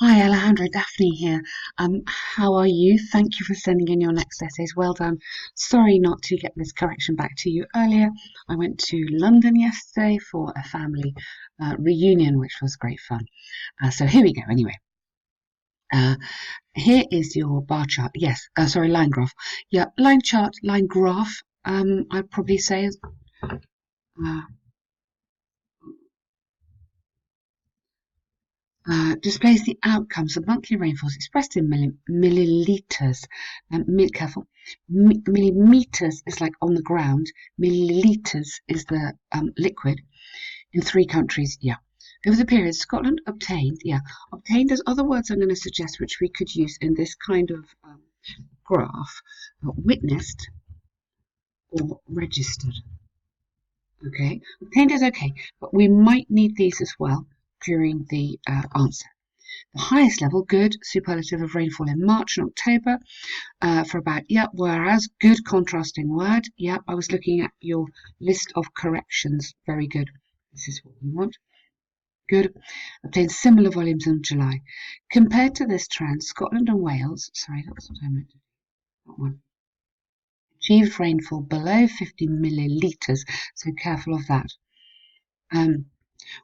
Hi, Alejandro, Daphne here. How are you? Thank you for sending in your next essays. Well done. Sorry not to get this correction back to you earlier. I went to London yesterday for a family reunion, which was great fun. So here we go. Anyway, uh, here is your bar chart. Yes, sorry, line graph. Yeah, line chart, line graph. I'd probably say uh, displays the outcomes of monthly rainfalls expressed in milliliters. Careful. Millimeters is like on the ground. Milliliters is the liquid in three countries. Yeah. Over the period, Scotland obtained. Yeah, obtained. There's other words I'm going to suggest which we could use in this kind of graph. Witnessed or registered. Okay. Obtained is okay, but we might need these as well during the answer. The highest level, good, superlative of rainfall in March and October for about, yeah, whereas, good contrasting word. Yeah, I was looking at your list of corrections. Very good. This is what we want. Good. Obtained similar volumes in July. Compared to this trend, Scotland and Wales, sorry, that's what I meant to do. That one. Achieved rainfall below 50 millilitres, so careful of that.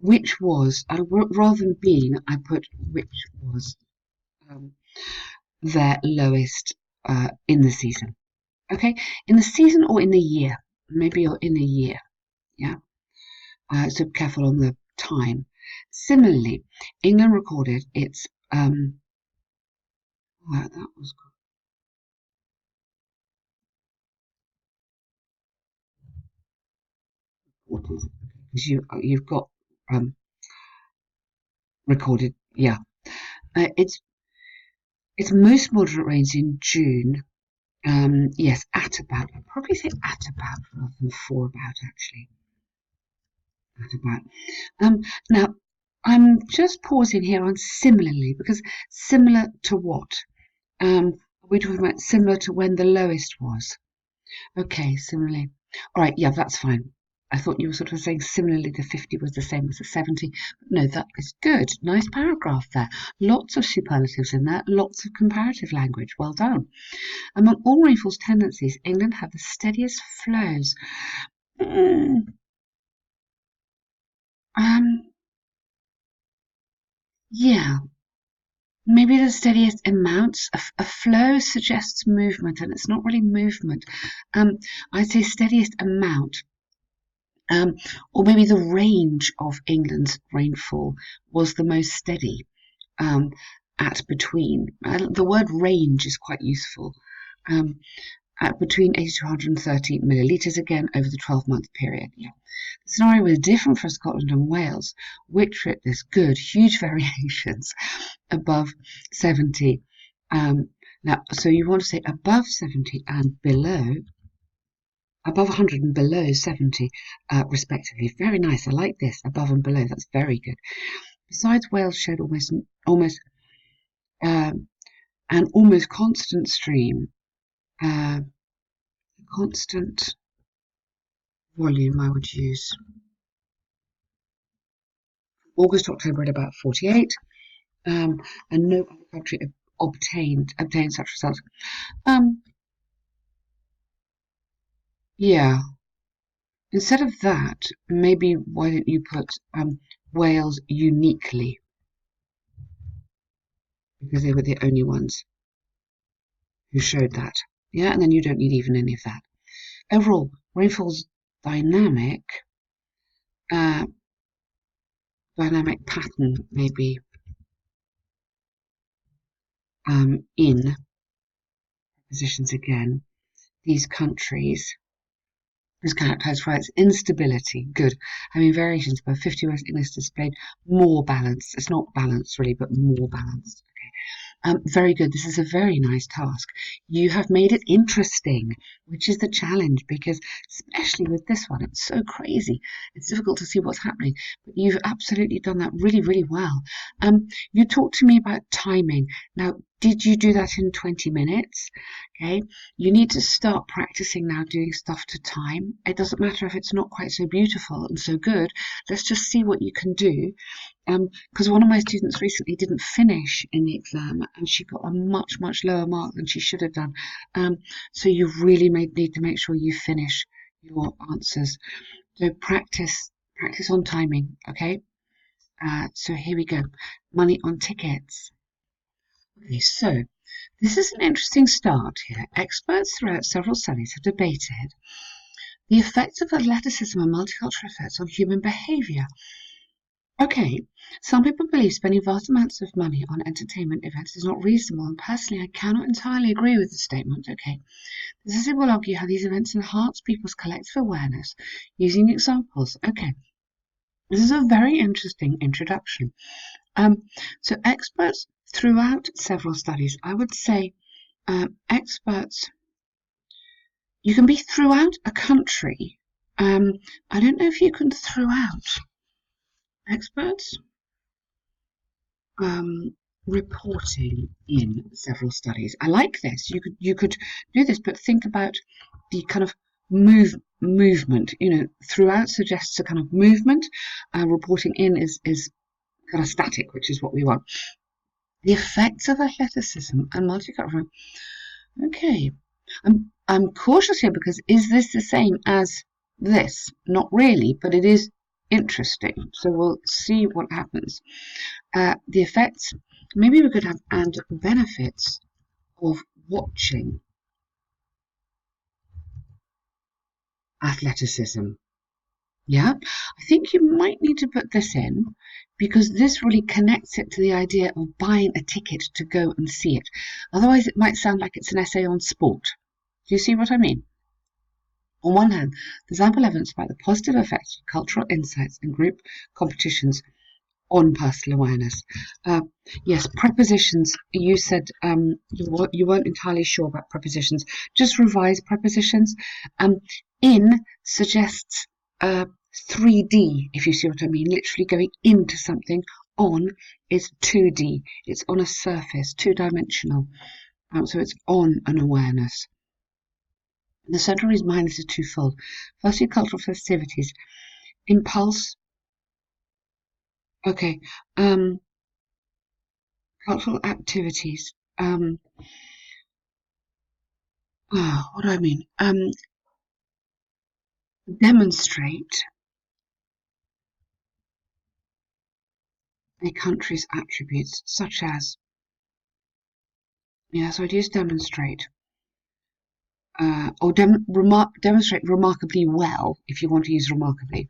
Which was, rather than being, I put which was their lowest in the season. Okay, in the season or in the year? Maybe you're in the year. Yeah, so careful on the time. Similarly, England recorded its wow, that was good. What is it? Because you've got recorded. Yeah, it's most moderate rains in June. Yes, at about. I'd probably say at about rather than for about actually. At about. Now I'm just pausing here on similarly because similar to what? We're talking about similar to when the lowest was. Okay, similarly. All right, yeah, that's fine. I thought you were sort of saying similarly the 50 was the same as the 70. But no, that is good. Nice paragraph there. Lots of superlatives in there, lots of comparative language. Well done. Among all rainfall's tendencies, England had the steadiest flows. Mm, um, yeah, maybe the steadiest amounts. A flow suggests movement, and it's not really movement. I'd say steadiest amount. Um, or maybe the range of England's rainfall was the most steady um, at between. The word range is quite useful. Um, at between 80 to 130 millilitres again over the 12-month period. Yeah. The scenario was different for Scotland and Wales, which fit this good, huge variations above 70. Now, so you want to say above 70 and below, above 100 and below 70, respectively. Very nice. I like this. Above and below. That's very good. Besides, Wales showed almost an almost constant stream, constant volume. I would use August, October at about 48, and no other country obtained such results. Yeah. Instead of that, maybe why don't you put Wales uniquely because they were the only ones who showed that. Yeah, and then you don't need even any of that. Overall, rainfall's dynamic uh, dynamic pattern maybe in positions again. These countries is characterized by its instability. Good. Having variations above 50 whereas English displayed more balanced. It's not balanced really, but more balanced. Very good. This is a very nice task. You have made it interesting, which is the challenge because, especially with this one, it's so crazy. It's difficult to see what's happening, but you've absolutely done that really, really well. You talked to me about timing. Now, did you do that in 20 minutes? Okay, you need to start practicing now doing stuff to time. It doesn't matter if it's not quite so beautiful and so good. Let's just see what you can do. Because one of my students recently didn't finish in the exam and she got a much lower mark than she should have done. So you really need to make sure you finish your answers. So practice on timing, okay? So here we go. Money on tickets. Okay, so this is an interesting start here. Experts throughout several studies have debated the effects of athleticism and multicultural effects on human behaviour. Okay, some people believe spending vast amounts of money on entertainment events is not reasonable, and personally, I cannot entirely agree with the statement. Okay, this will argue how these events enhance people's collective awareness using examples. Okay, this is a very interesting introduction. So experts throughout several studies, I would say experts, you can be throughout a country. I don't know if you can throughout experts reporting in several studies. I like this. You could do this, but think about the kind of movement. You know, throughout suggests a kind of movement. Reporting in is kind of static, which is what we want. The effects of athleticism and multicultural. Okay, I'm cautious here because is this the same as this? Not really, but it is interesting. So we'll see what happens. The effects, maybe we could have, and benefits of watching athleticism. Yeah, I think you might need to put this in because this really connects it to the idea of buying a ticket to go and see it. Otherwise, it might sound like it's an essay on sport. Do you see what I mean? On one hand, there's ample evidence about the positive effects of cultural insights and group competitions on personal awareness. Yes, prepositions. You said you weren't entirely sure about prepositions. Just revise prepositions. In suggests 3D, if you see what I mean, literally going into something. On is 2D. It's on a surface, two-dimensional. So it's on an awareness. The central reason behind this is twofold. Firstly, cultural festivities. Impulse. Okay. Cultural activities. What do I mean? Demonstrate a country's attributes, such as, yeah, so I'd use demonstrate. Or demonstrate remarkably well, if you want to use remarkably.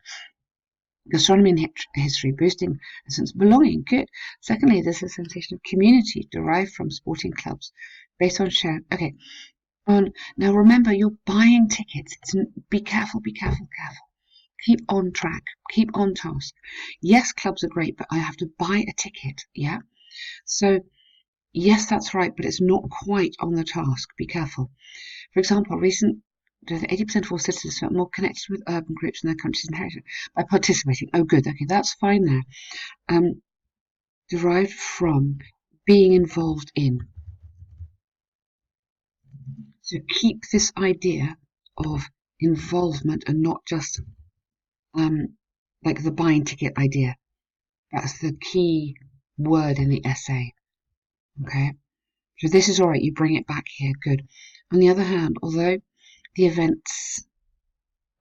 Gastronomy and history, boosting a sense of belonging. Good. Secondly, there's a sensation of community derived from sporting clubs based on shared. Okay. Now remember, you're buying tickets. Be careful, be careful, careful. Keep on track, keep on task. Yes, clubs are great, but I have to buy a ticket. Yeah. So yes, that's right, but it's not quite on the task. Be careful. For example, recent 80% of all citizens felt more connected with urban groups in their country's inheritance by participating. Oh, good. Okay, that's fine there. Derived from being involved in. So keep this idea of involvement and not just like the buying ticket idea. That's the key word in the essay. Okay, so this is all right. You bring it back here. Good. On the other hand, although the event's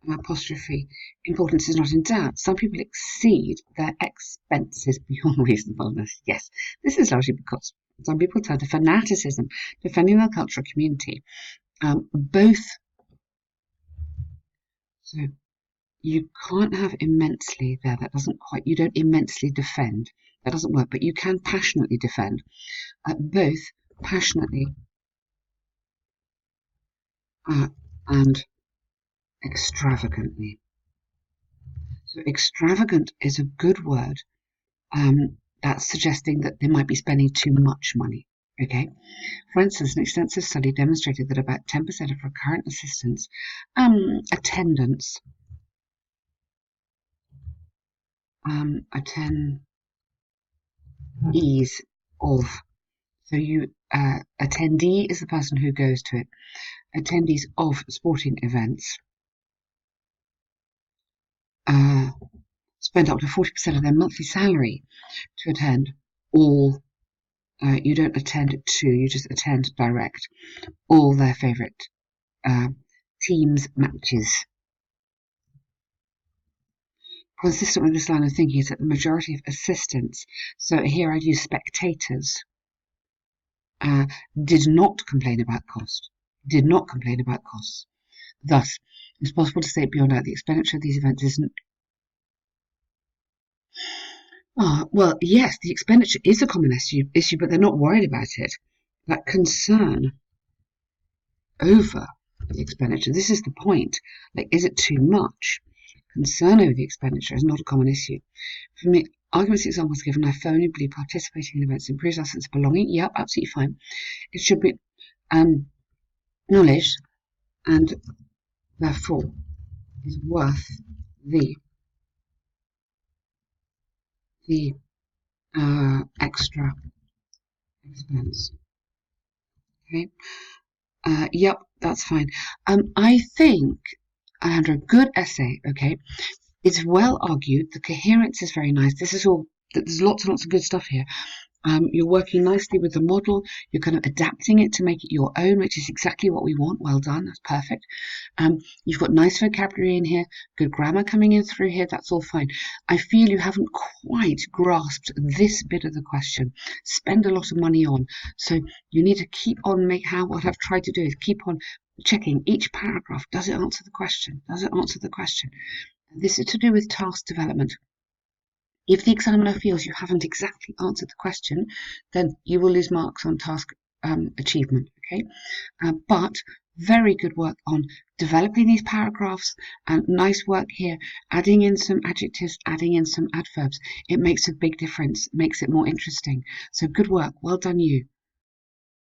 apostrophe importance is not in doubt, some people exceed their expenses beyond reasonableness. Yes, this is largely because some people turn to fanaticism, defending their cultural community. Both. So you can't have immensely there. That doesn't quite. You don't immensely defend. That doesn't work. But you can passionately defend. Both passionately and extravagantly. So extravagant is a good word. That's suggesting that they might be spending too much money. Okay. For instance, an extensive study demonstrated that about 10% of recurrent assistants attendees of So you attendee is the person who goes to it. Attendees of sporting events spend up to 40% of their monthly salary to attend all. You don't attend to, you just attend direct all their favourite teams' matches. Consistent with this line of thinking is that the majority of assistants, so here I'd use spectators, did not complain about cost. Did not complain about costs. Thus, it's possible to state beyond doubt the expenditure of these events isn't. Well, yes, the expenditure is a common issue, but they're not worried about it. That concern over the expenditure. This is the point. Like, is it too much? Concern over the expenditure is not a common issue. For me, arguments examples given, I firmly believe participating in events improves our sense of belonging. Yep, absolutely fine. It should be knowledge, and therefore is worth the extra expense. Okay. Yep, that's fine. I think, Alejandro, good essay. Okay, it's well argued. The coherence is very nice. This is all. There's lots and lots of good stuff here. You're working nicely with the model. You're kind of adapting it to make it your own, which is exactly what we want. Well done. That's perfect. You've got nice vocabulary in here, good grammar coming in through here. That's all fine. I feel you haven't quite grasped this bit of the question. Spend a lot of money on. So you need to keep on what I've tried to do is keep on checking each paragraph. Does it answer the question? Does it answer the question? This is to do with task development. If the examiner feels you haven't exactly answered the question, then you will lose marks on task achievement. Okay, but very good work on developing these paragraphs, and nice work here, adding in some adjectives, adding in some adverbs. It makes a big difference, makes it more interesting. So good work, well done you.